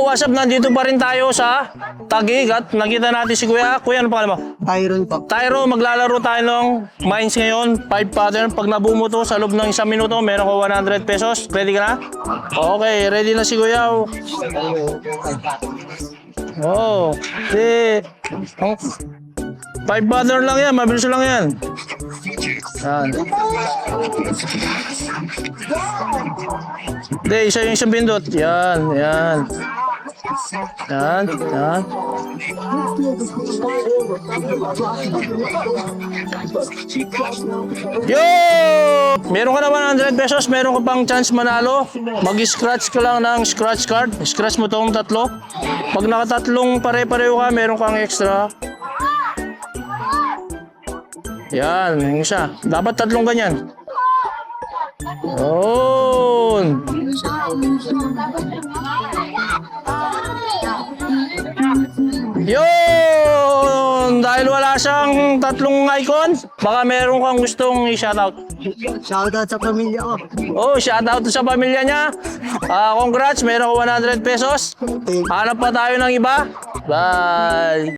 what's up? Nandito pa rin tayo sa Taguig at nakita natin si Kuya. Kuya, ano pangalan mo? Tyron po. Tyro, maglalaro tayo ng mines ngayon. 5 pattern. Pag nabuo mo to sa loob ng 1 minuto, meron ko 100 pesos. Ready ka na? Okay, ready na si Kuya. Oh, di. 5 pattern lang yan. Mabilis lang yan. Yan. Hindi, isa yung isang pindot. Yan, yan. Yan, yan. Yo! Meron ka na 100 pesos, meron ka pang chance manalo. Mag-scratch ka lang ng scratch card. Scratch mo tong tatlo. Pag nakatatlong pare-pareho ka, meron kang extra. Yan, yung isa. Dapat tatlong ganyan. Yun. Yun! Dahil wala siyang tatlong icon, baka meron kang gustong i-shoutout. Shoutout sa pamilya ko. Oh, shoutout sa pamilya niya. Congrats, meron ko 100 pesos. Hanap pa tayo ng iba. Bye!